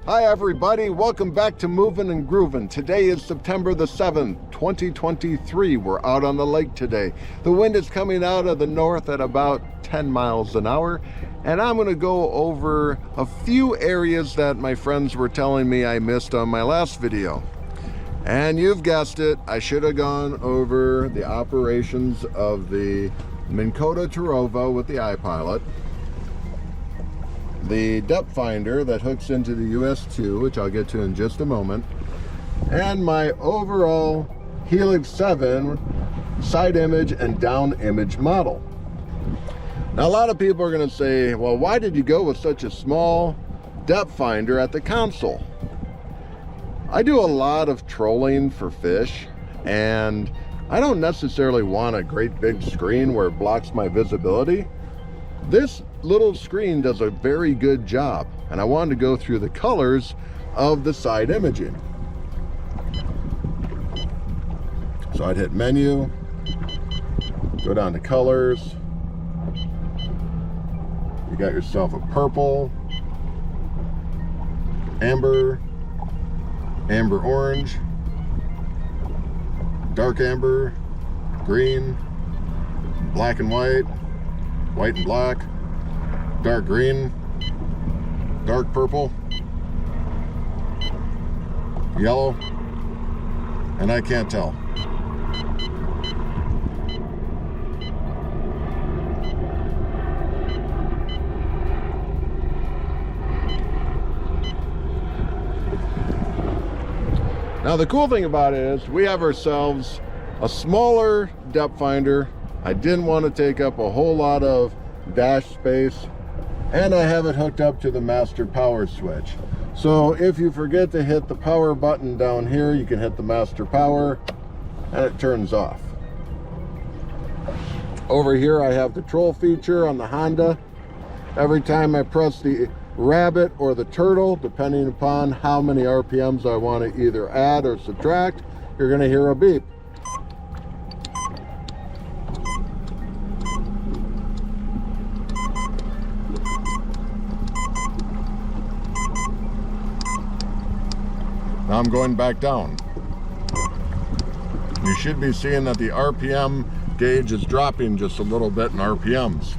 Hi everybody, welcome back to Movin' and Groovin'. Today is September the 7th, 2023. We're out on the lake today. The wind is coming out of the north at about 10 miles an hour. And I'm gonna go over a few areas that my friends were telling me I missed on my last video. And you've guessed it, I should have gone over the operations of the Minnkota Terrova with the iPilot, the depth finder that hooks into the US2, which I'll get to in just a moment, and my overall Helix 7 side image and down image model. Now a lot of people are going to say, well, why did you go with such a small depth finder at the console? I do a lot of trolling for fish, and I don't necessarily want a great big screen where it blocks my visibility. This little screen does a very good job, and I wanted to go through the colors of the side imaging. So I'd hit menu, go down to colors. You got yourself a purple, amber, amber orange, dark amber, green, black and white, white and black, dark green, dark purple, yellow, and I can't tell. Now the cool thing about it is we have ourselves a smaller depth finder. I didn't want to take up a whole lot of dash space, and I have it hooked up to the master power switch. So if you forget to hit the power button down here, you can hit the master power and it turns off. Over here I have the troll feature on the Honda. Every time I press the rabbit or the turtle, depending upon how many RPMs I want to either add or subtract, you're going to hear a beep. Now I'm going back down. You should be seeing that the RPM gauge is dropping just a little bit in RPMs.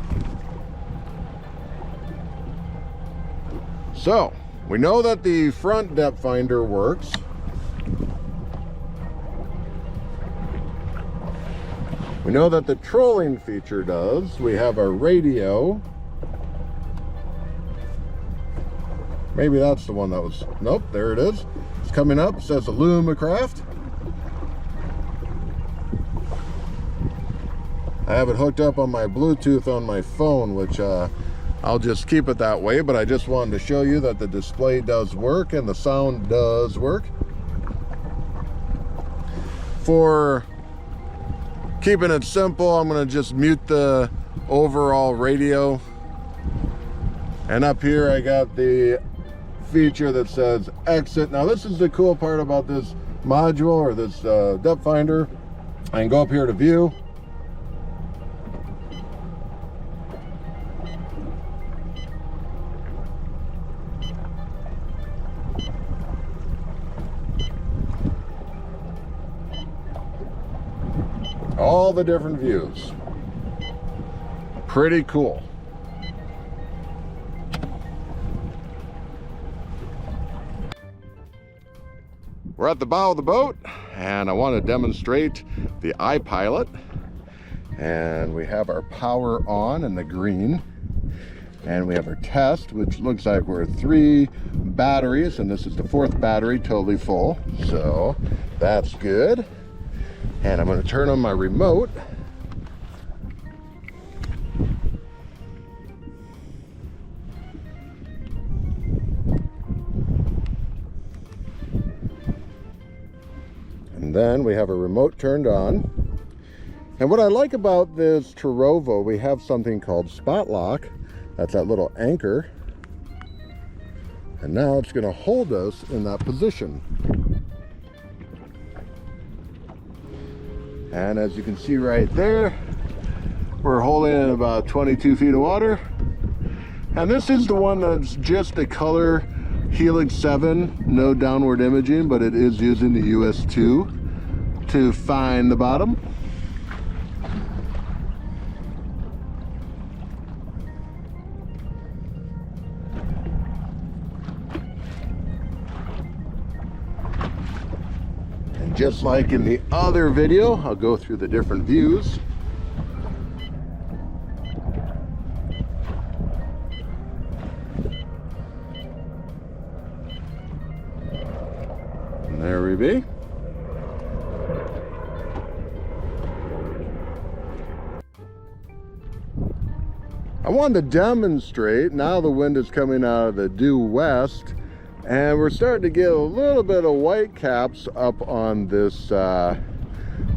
So, we know that the front depth finder works. We know that the trolling feature does. We have our radio. Maybe that's the one that was, nope, there it is. It's coming up, it says Alumacraft. I have it hooked up on my Bluetooth on my phone, which I'll just keep it that way, but I just wanted to show you that the display does work and the sound does work. For keeping it simple, I'm going to just mute the overall radio. And up here I got the feature that says exit. Now this is the cool part about this module or this depth finder. I can go up here to view. All the different views. Pretty cool. We're at the bow of the boat, and I want to demonstrate the iPilot. And we have our power on in the green. And we have our test, which looks like we're 3 batteries, and this is the 4th battery totally full. So that's good. And I'm going to turn on my remote. And then we have a remote turned on. And what I like about this Terrova, we have something called spot lock. That's that little anchor. And now it's going to hold us in that position. And as you can see right there, we're holding in about 22 feet of water. And this is the one that's just the color Helix 7, no downward imaging, but it is using the US2 to find the bottom. And just like in the other video, I'll go through the different views. There we be. I wanted to demonstrate, now the wind is coming out of the due west, and we're starting to get a little bit of white caps up on this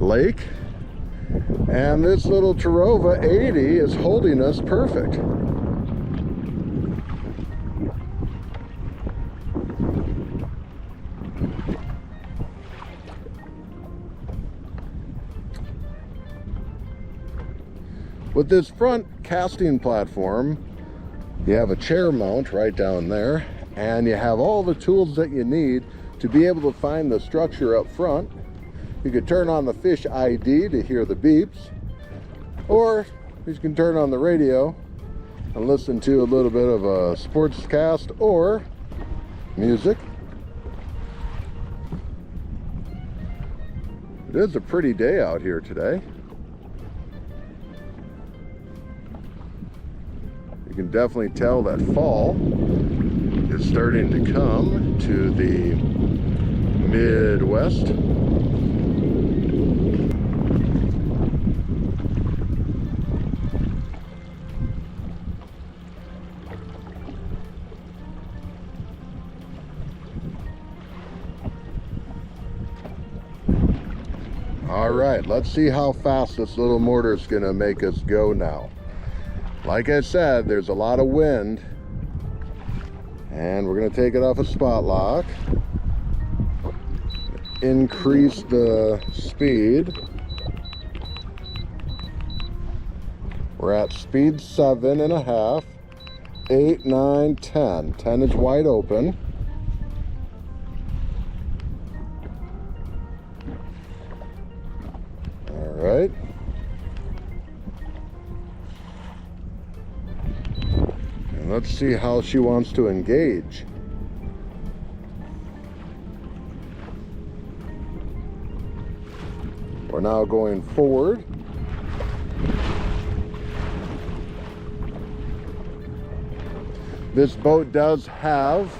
lake. And this little Terrova 80 is holding us perfect. With this front casting platform, you have a chair mount right down there, and you have all the tools that you need to be able to find the structure up front. You could turn on the fish ID to hear the beeps, or you can turn on the radio and listen to a little bit of a sportscast or music. It is a pretty day out here today. You can definitely tell that fall is starting to come to the Midwest. All right, let's see how fast this little motor is going to make us go now. Like I said, there's a lot of wind, and we're going to take it off a spot lock, increase the speed. We're at speed 7.5, 8, 9, 10. 10 is wide open. All right. Let's see how she wants to engage. We're now going forward. This boat does have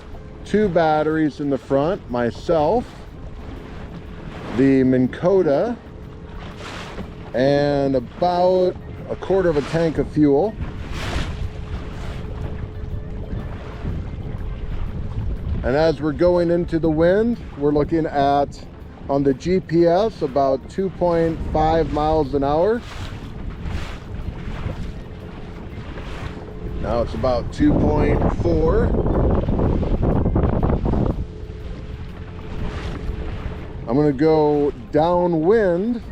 2 batteries in the front, myself, the Minnkota, and about 1/4 of a tank of fuel. And as we're going into the wind, we're looking at, on the GPS, about 2.5 miles an hour. Now it's about 2.4. I'm going to go downwind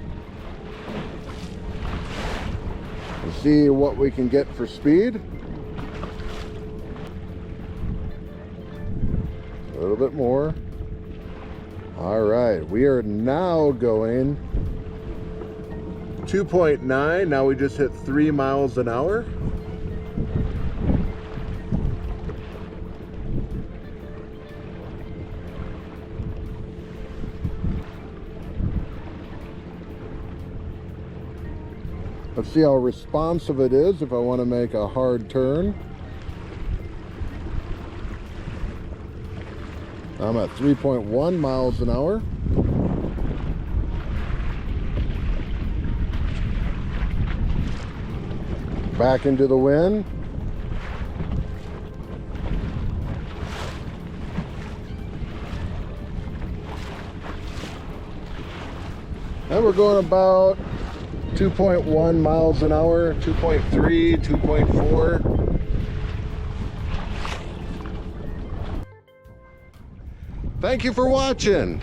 and see what we can get for speed. A little bit more. All right, we are now going 2.9. Now we just hit 3 miles an hour. Let's see how responsive it is if I want to make a hard turn. I'm at 3.1 miles an hour. Back into the wind. And we're going about 2.1 miles an hour, 2.3, 2.4. Thank you for watching.